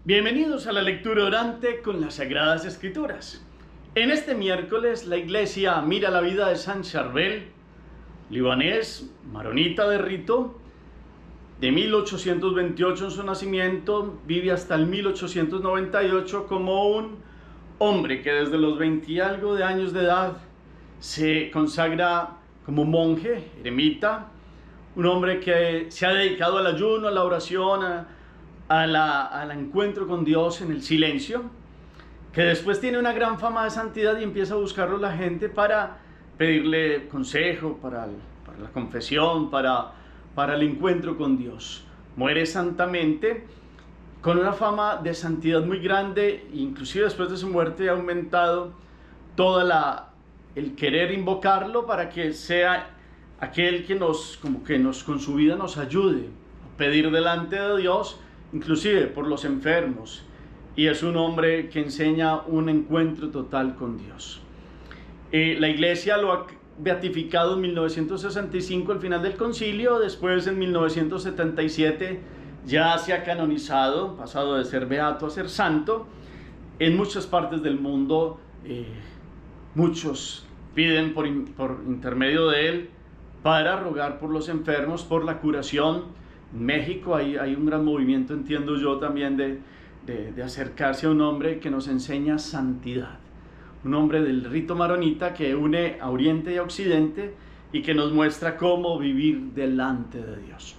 Bienvenidos a la lectura orante con las Sagradas Escrituras. En este miércoles la iglesia mira la vida de San Charbel, libanés, maronita de rito, de 1828 en su nacimiento, vive hasta el 1898 como un hombre que desde los 20 y algo de años de edad se consagra como monje, eremita, un hombre que se ha dedicado al ayuno, a la oración, al encuentro con Dios en el silencio, que después tiene una gran fama de santidad y empieza a buscarlo la gente para pedirle consejo, para la confesión, para el encuentro con Dios. Muere santamente, con una fama de santidad muy grande, inclusive después de su muerte ha aumentado el querer invocarlo para que sea aquel que nos con su vida nos ayude a pedir delante de Dios, inclusive por los enfermos, y es un hombre que enseña un encuentro total con Dios. La iglesia lo ha beatificado en 1965 al final del concilio. Después en 1977 ya se ha canonizado, pasado de ser beato a ser santo. En muchas partes del mundo muchos piden por intermedio de él para rogar por los enfermos, por la curación. En México hay un gran movimiento, entiendo yo también, de acercarse a un hombre que nos enseña santidad. Un hombre del rito maronita que une a Oriente y a Occidente y que nos muestra cómo vivir delante de Dios.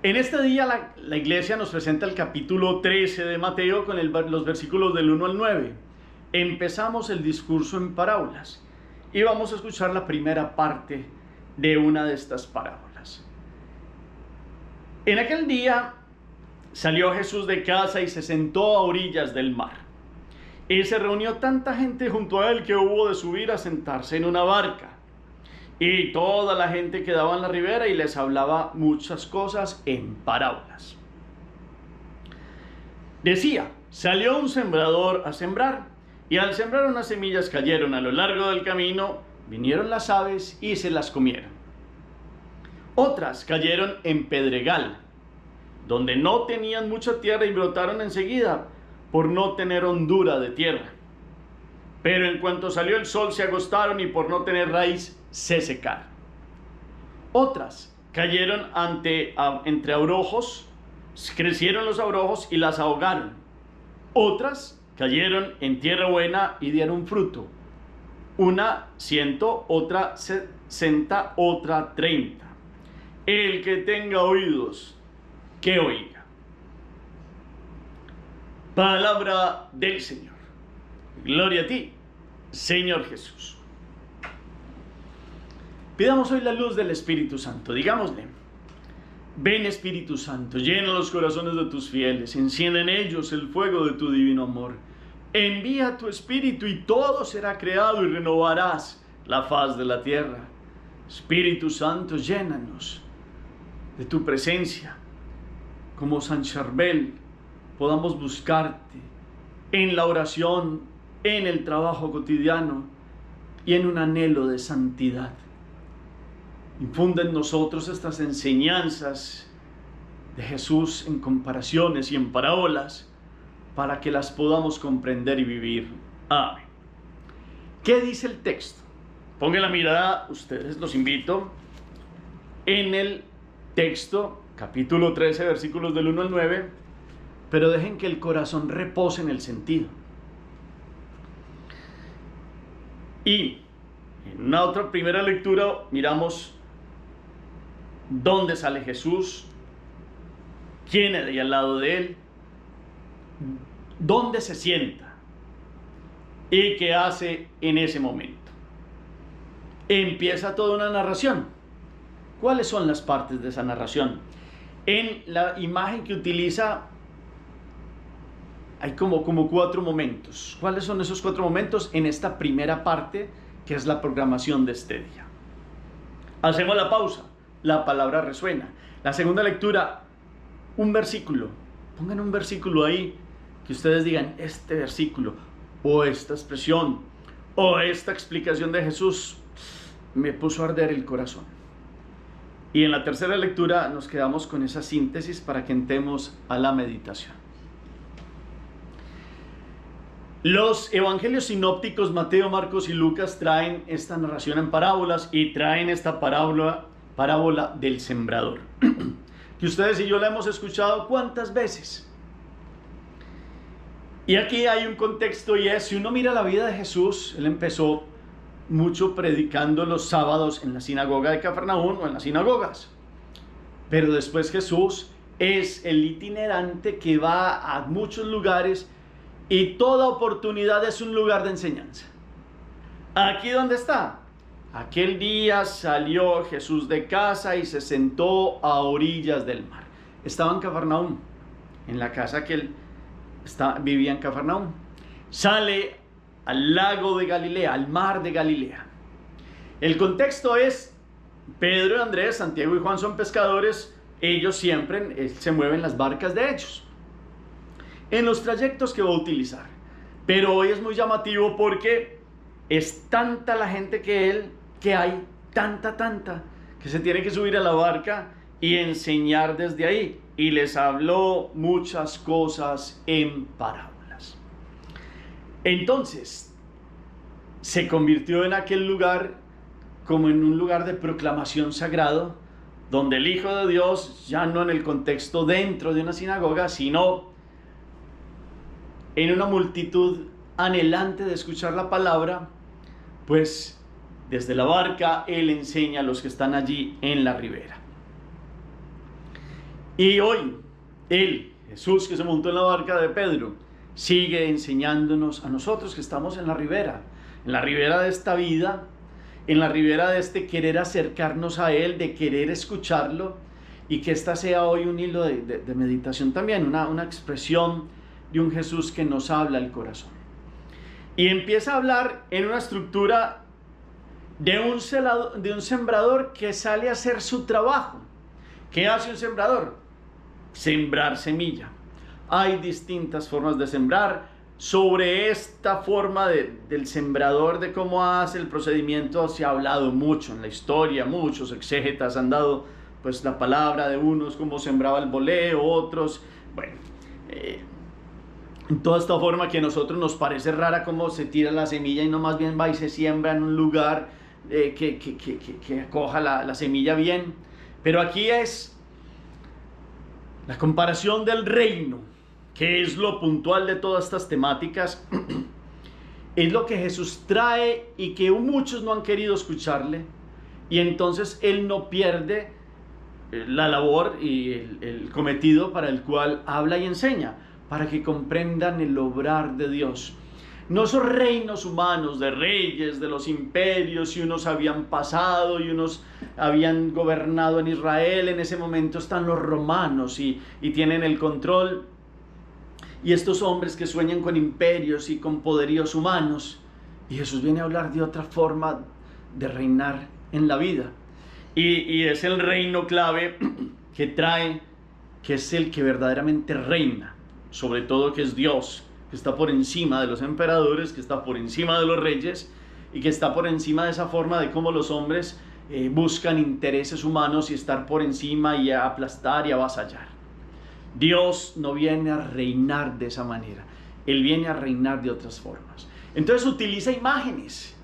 En este día la iglesia nos presenta el capítulo 13 de Mateo con los versículos del 1 al 9. Empezamos el discurso en parábolas y vamos a escuchar la primera parte de una de estas parábolas. En aquel día salió Jesús de casa y se sentó a orillas del mar. Y se reunió tanta gente junto a él que hubo de subir a sentarse en una barca. Y toda la gente quedaba en la ribera y les hablaba muchas cosas en parábolas. Decía: salió un sembrador a sembrar, y al sembrar unas semillas cayeron a lo largo del camino, vinieron las aves y se las comieron. Otras cayeron en pedregal, donde no tenían mucha tierra y brotaron enseguida, por no tener hondura de tierra. Pero en cuanto salió el sol se agostaron y por no tener raíz se secaron. Otras cayeron entre abrojos, crecieron los abrojos y las ahogaron. Otras cayeron en tierra buena y dieron fruto. Una 100, otra 60, otra 30. El que tenga oídos, que oiga. Palabra del Señor. Gloria a ti, Señor Jesús. Pidamos hoy la luz del Espíritu Santo. Digámosle: ven Espíritu Santo, llena los corazones de tus fieles, enciende en ellos el fuego de tu divino amor. Envía tu Espíritu y todo será creado y renovarás la faz de la tierra. Espíritu Santo, llénanos de tu presencia. Como San Charbel, podamos buscarte en la oración, en el trabajo cotidiano y en un anhelo de santidad. Infunde en nosotros estas enseñanzas de Jesús en comparaciones y en parábolas para que las podamos comprender y vivir. Amén. ¿Qué dice el texto? Pongan la mirada, ustedes, los invito, en el texto, capítulo 13, versículos del 1 al 9, pero dejen que el corazón repose en el sentido. Y en una otra primera lectura miramos dónde sale Jesús, quién hay al lado de él, dónde se sienta y qué hace en ese momento. Empieza toda una narración. ¿Cuáles son las partes de esa narración? En la imagen que utiliza hay como 4 momentos. ¿Cuáles son esos 4 momentos en esta primera parte que es la programación de este día? Hacemos la pausa, la palabra resuena. La segunda lectura, un versículo. Pongan un versículo ahí que ustedes digan: este versículo o esta expresión o esta explicación de Jesús me puso a arder el corazón. Y en la tercera lectura nos quedamos con esa síntesis para que entremos a la meditación. Los evangelios sinópticos Mateo, Marcos y Lucas traen esta narración en parábolas y traen esta parábola del sembrador, que ustedes y yo la hemos escuchado ¿cuántas veces? Y aquí hay un contexto, y es, si uno mira la vida de Jesús, él empezó mucho predicando los sábados en la sinagoga de Cafarnaúm o en las sinagogas, pero después Jesús es el itinerante que va a muchos lugares, y toda oportunidad es un lugar de enseñanza. ¿Aquí dónde está? Aquel día salió Jesús de casa y se sentó a orillas del mar. Estaba en Cafarnaúm, en la casa que él vivía en Cafarnaúm. Sale al lago de Galilea, al mar de Galilea. El contexto es, Pedro, Andrés, Santiago y Juan son pescadores. Ellos siempre se mueven las barcas de ellos en los trayectos que va a utilizar. Pero hoy es muy llamativo porque es tanta la gente que hay, tanta, que se tiene que subir a la barca y enseñar desde ahí. Y les habló muchas cosas en parábolas. Entonces, se convirtió en aquel lugar como en un lugar de proclamación sagrado, donde el Hijo de Dios, ya no en el contexto dentro de una sinagoga, sino en una multitud anhelante de escuchar la palabra, pues desde la barca Él enseña a los que están allí en la ribera. Y hoy, Él, Jesús que se montó en la barca de Pedro, sigue enseñándonos a nosotros que estamos en la ribera de esta vida, en la ribera de este querer acercarnos a Él, de querer escucharlo, y que esta sea hoy un hilo de meditación también, una expresión de un Jesús que nos habla al corazón. Y empieza a hablar en una estructura de un sembrador que sale a hacer su trabajo. ¿Qué hace un sembrador? Sembrar semilla. Hay distintas formas de sembrar. Sobre esta forma del sembrador, de cómo hace el procedimiento, se ha hablado mucho en la historia. Muchos exégetas han dado pues la palabra de unos, cómo sembraba el boleo, otros, bueno, en toda esta forma que a nosotros nos parece rara, cómo se tira la semilla y no más bien va y se siembra en un lugar que acoja la semilla bien. Pero aquí es la comparación del reino, que es lo puntual de todas estas temáticas. Es lo que Jesús trae y que muchos no han querido escucharle, y entonces Él no pierde la labor y el cometido para el cual habla y enseña, para que comprendan el obrar de Dios. No son reinos humanos de reyes, de los imperios, y unos habían pasado y unos habían gobernado en Israel. En ese momento están los romanos y tienen el control. Y estos hombres que sueñan con imperios y con poderíos humanos. Y Jesús viene a hablar de otra forma de reinar en la vida. Y es el reino clave que trae, que es el que verdaderamente reina. Sobre todo que es Dios, que está por encima de los emperadores, que está por encima de los reyes, y que está por encima de esa forma de cómo los hombres buscan intereses humanos y estar por encima y a aplastar y avasallar. Dios no viene a reinar de esa manera, Él viene a reinar de otras formas. Entonces utiliza imágenes,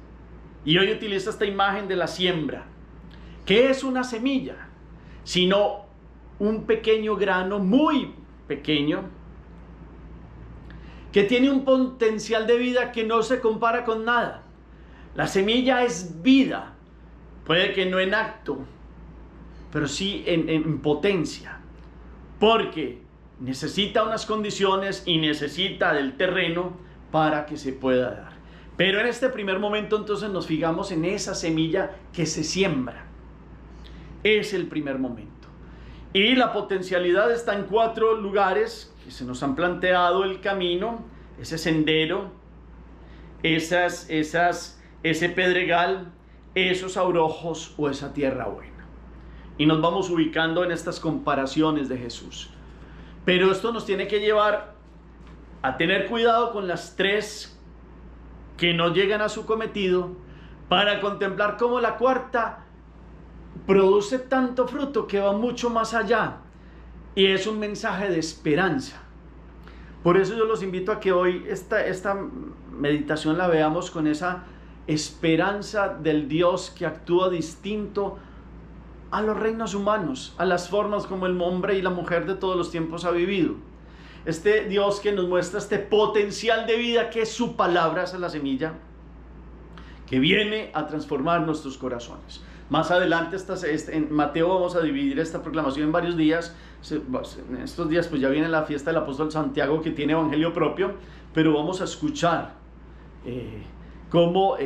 y hoy utiliza esta imagen de la siembra. ¿Qué es una semilla? Sino un pequeño grano, muy pequeño, que tiene un potencial de vida que no se compara con nada. La semilla es vida, puede que no en acto, pero sí en potencia, porque necesita unas condiciones y necesita del terreno para que se pueda dar. Pero en este primer momento entonces nos fijamos en esa semilla que se siembra. Es el primer momento. Y la potencialidad está en 4 lugares que se nos han planteado el camino, ese sendero, ese pedregal, esos abrojos o esa tierra buena. Y nos vamos ubicando en estas comparaciones de Jesús. Pero esto nos tiene que llevar a tener cuidado con las 3 que no llegan a su cometido, para contemplar cómo la 4ª produce tanto fruto que va mucho más allá, y es un mensaje de esperanza. Por eso yo los invito a que hoy esta meditación la veamos con esa esperanza del Dios que actúa distinto a los reinos humanos, a las formas como el hombre y la mujer de todos los tiempos ha vivido. Este Dios que nos muestra este potencial de vida que es su palabra, esa es la semilla que viene a transformar nuestros corazones. Más adelante en Mateo vamos a dividir esta proclamación en varios días. En estos días pues ya viene la fiesta del apóstol Santiago, que tiene evangelio propio, pero vamos a escuchar cómo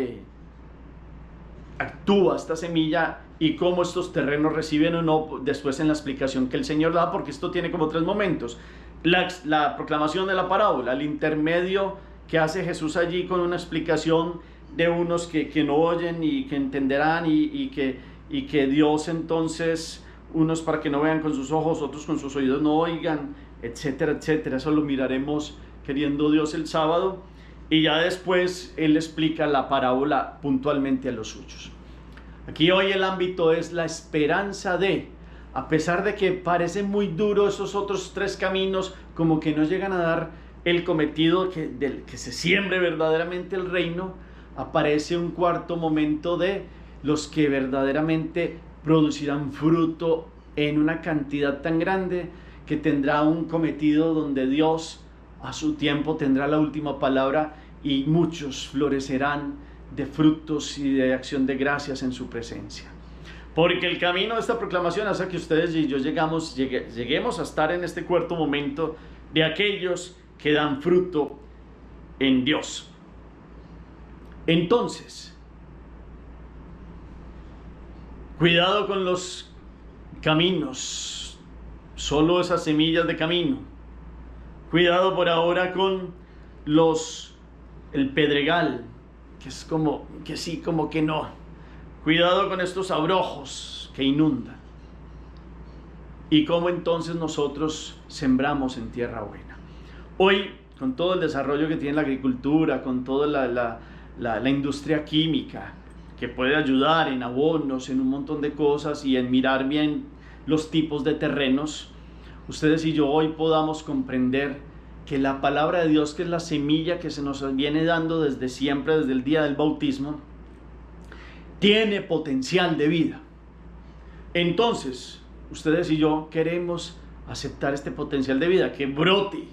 actúa esta semilla y cómo estos terrenos reciben o no después en la explicación que el Señor da, porque esto tiene como tres momentos: la proclamación de la parábola, el intermedio que hace Jesús allí con una explicación de unos que no oyen y que entenderán, y que Dios entonces, unos para que no vean con sus ojos, otros con sus oídos no oigan, etcétera, etcétera. Eso lo miraremos, queriendo Dios, el sábado, y ya después Él explica la parábola puntualmente a los suyos. Aquí hoy el ámbito es la esperanza de, a pesar de que parece muy duro esos otros tres caminos, como que no llegan a dar el cometido que se siembre verdaderamente el reino, aparece un cuarto momento de los que verdaderamente producirán fruto en una cantidad tan grande que tendrá un cometido donde Dios a su tiempo tendrá la última palabra y muchos florecerán de frutos y de acción de gracias en su presencia. Porque el camino de esta proclamación hace que ustedes y yo lleguemos a estar en este cuarto momento de aquellos que dan fruto en Dios. Entonces, cuidado con los caminos, solo esas semillas de camino. Cuidado por ahora con el pedregal, que es como que sí, como que no. Cuidado con estos abrojos que inundan. Y cómo entonces nosotros sembramos en tierra buena. Hoy, con todo el desarrollo que tiene la agricultura, con toda la industria química, que puede ayudar en abonos, en un montón de cosas y en mirar bien los tipos de terrenos, ustedes y yo hoy podamos comprender que la palabra de Dios, que es la semilla que se nos viene dando desde siempre, desde el día del bautismo, tiene potencial de vida. Entonces, ustedes y yo queremos aceptar este potencial de vida, que brote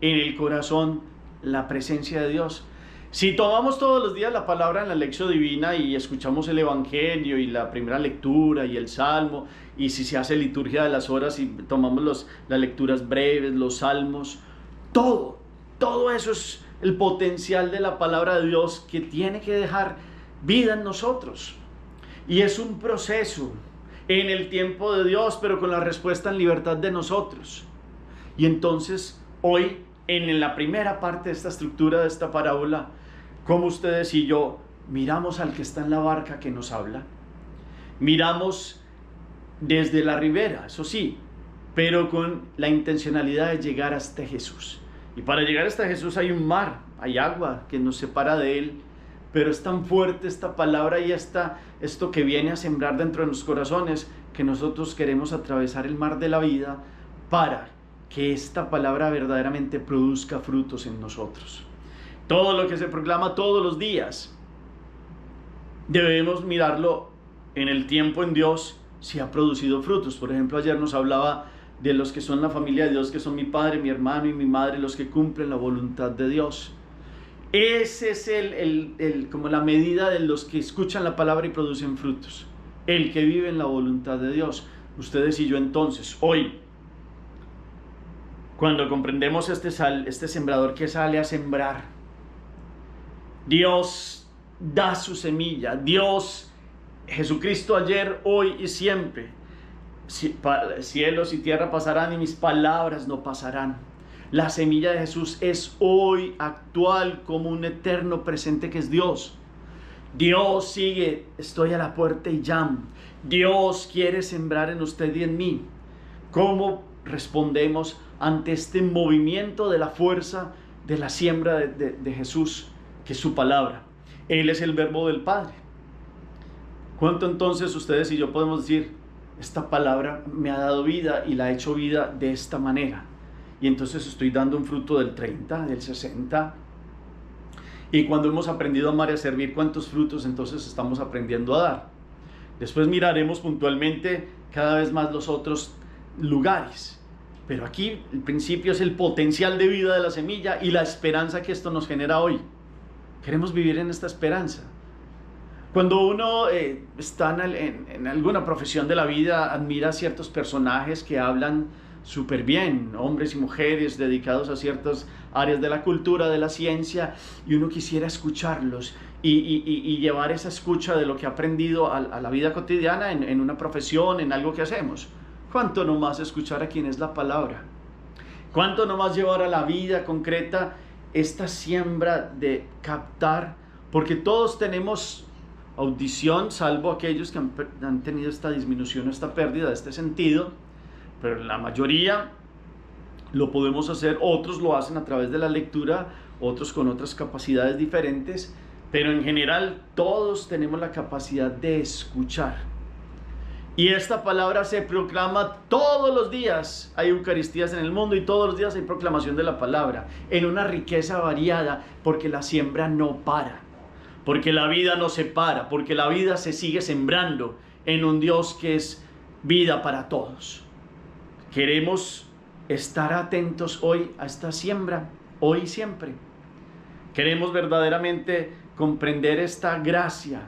en el corazón la presencia de Dios. Si tomamos todos los días la palabra en la lección divina y escuchamos el evangelio y la primera lectura y el salmo, y si se hace liturgia de las horas y tomamos las lecturas breves, los salmos, todo eso es el potencial de la palabra de Dios que tiene que dejar vida en nosotros. Y es un proceso en el tiempo de Dios, pero con la respuesta en libertad de nosotros. Y entonces hoy, en la primera parte de esta estructura de esta parábola, como ustedes y yo miramos al que está en la barca que nos habla, miramos desde la ribera, eso sí, pero con la intencionalidad de llegar hasta Jesús. Y para llegar hasta Jesús hay un mar, hay agua que nos separa de Él, pero es tan fuerte esta palabra y esto que viene a sembrar dentro de nuestros corazones, que nosotros queremos atravesar el mar de la vida para que esta palabra verdaderamente produzca frutos en nosotros. Todo lo que se proclama todos los días, debemos mirarlo en el tiempo en Dios, si ha producido frutos. Por ejemplo, ayer nos hablaba de los que son la familia de Dios, que son mi padre, mi hermano y mi madre, los que cumplen la voluntad de Dios. Ese es como la medida de los que escuchan la palabra y producen frutos. El que vive en la voluntad de Dios. Ustedes y yo entonces, hoy, cuando comprendemos este sembrador que sale a sembrar, Dios da su semilla. Dios, Jesucristo ayer, hoy y siempre. Cielos y tierra pasarán y mis palabras no pasarán. La semilla de Jesús es hoy actual como un eterno presente que es Dios. Dios sigue, estoy a la puerta y llamo. Dios quiere sembrar en usted y en mí. ¿Cómo respondemos ante este movimiento de la fuerza de la siembra de Jesús, que es su palabra? Él es el verbo del Padre. ¿Cuánto entonces ustedes y yo podemos decir, esta palabra me ha dado vida y la ha hecho vida de esta manera? y entonces estoy dando un fruto del 30, del 60. Y cuando hemos aprendido a amar y a servir, ¿cuántos frutos entonces estamos aprendiendo a dar? Después miraremos puntualmente cada vez más los otros lugares. Pero aquí el principio es el potencial de vida de la semilla y la esperanza que esto nos genera hoy. Queremos vivir en esta esperanza. Cuando uno está en alguna profesión de la vida, admira a ciertos personajes que hablan súper bien, hombres y mujeres dedicados a ciertas áreas de la cultura, de la ciencia, y uno quisiera escucharlos y llevar esa escucha de lo que ha aprendido a la vida cotidiana en una profesión, en algo que hacemos. ¿Cuánto no más escuchar a quien es la palabra? ¿Cuánto no más llevar a la vida concreta esta siembra de captar? Porque todos tenemos audición, salvo aquellos que han tenido esta disminución o esta pérdida de este sentido, pero la mayoría lo podemos hacer, otros lo hacen a través de la lectura, otros con otras capacidades diferentes, pero en general todos tenemos la capacidad de escuchar. Y esta palabra se proclama todos los días. Hay Eucaristías en el mundo y todos los días hay proclamación de la palabra, en una riqueza variada, porque la siembra no para, porque la vida no se para, porque la vida se sigue sembrando en un Dios que es vida para todos. Queremos estar atentos hoy a esta siembra, hoy y siempre. Queremos verdaderamente comprender esta gracia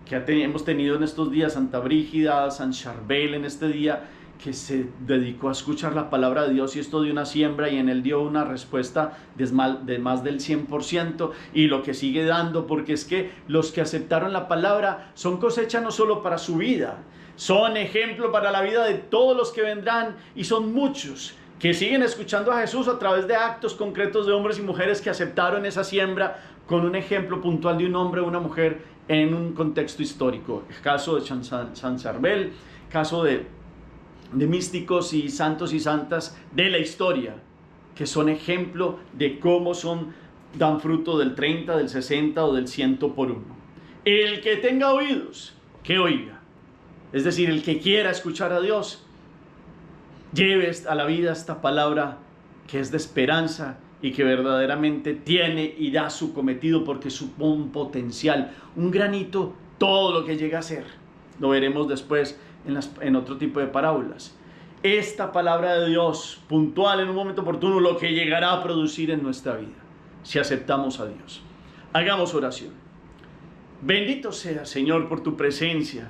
que hemos tenido en estos días, Santa Brígida, San Charbel en este día, que se dedicó a escuchar la palabra de Dios y esto dio una siembra y en él dio una respuesta de más del 100% y lo que sigue dando, porque es que los que aceptaron la palabra son cosecha no solo para su vida, son ejemplo para la vida de todos los que vendrán y son muchos que siguen escuchando a Jesús a través de actos concretos de hombres y mujeres que aceptaron esa siembra con un ejemplo puntual de un hombre o una mujer en un contexto histórico. El caso de San Charbel, caso de místicos y santos y santas de la historia, que son ejemplo de cómo dan fruto del 30, del 60 o del 100 por uno. El que tenga oídos, que oiga. Es decir, el que quiera escuchar a Dios, lleve a la vida esta palabra que es de esperanza y que verdaderamente tiene y da su cometido, porque supone un potencial, un granito, todo lo que llega a ser. Lo veremos después en otro tipo de parábolas. Esta palabra de Dios, puntual en un momento oportuno, lo que llegará a producir en nuestra vida, si aceptamos a Dios. Hagamos oración. Bendito sea, Señor, por tu presencia,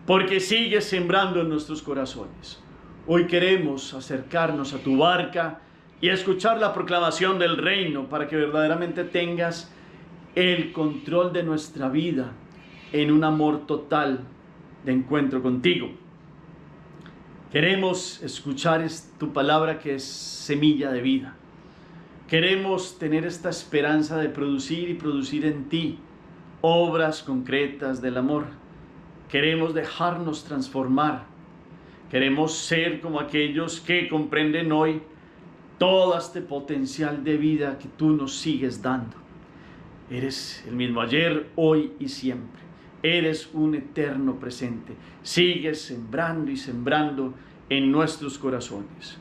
porque sigues sembrando en nuestros corazones. Hoy queremos acercarnos a tu barca y escuchar la proclamación del reino para que verdaderamente tengas el control de nuestra vida en un amor total de encuentro contigo. Queremos escuchar tu palabra que es semilla de vida. Queremos tener esta esperanza de producir y producir en ti obras concretas del amor. Queremos dejarnos transformar. Queremos ser como aquellos que comprenden hoy todo este potencial de vida que tú nos sigues dando. Eres el mismo ayer, hoy y siempre. Eres un eterno presente. Sigues sembrando y sembrando en nuestros corazones.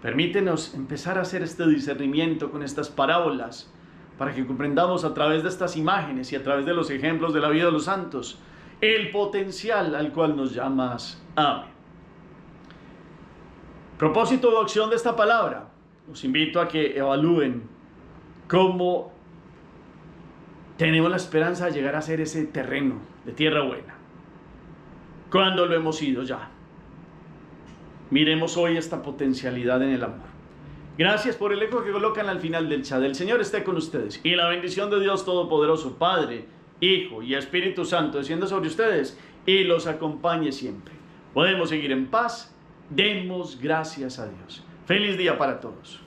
Permítenos empezar a hacer este discernimiento con estas parábolas para que comprendamos a través de estas imágenes y a través de los ejemplos de la vida de los santos el potencial al cual nos llamas. Amén. Propósito o acción de esta palabra. Los invito a que evalúen cómo tenemos la esperanza de llegar a ser ese terreno de tierra buena. ¿Cuándo lo hemos sido ya? Miremos hoy esta potencialidad en el amor. Gracias por el eco que colocan al final del chat. El Señor esté con ustedes y la bendición de Dios Todopoderoso, Padre, Hijo y Espíritu Santo descienda sobre ustedes y los acompañe siempre. Podemos seguir en paz. Demos gracias a Dios. Feliz día para todos.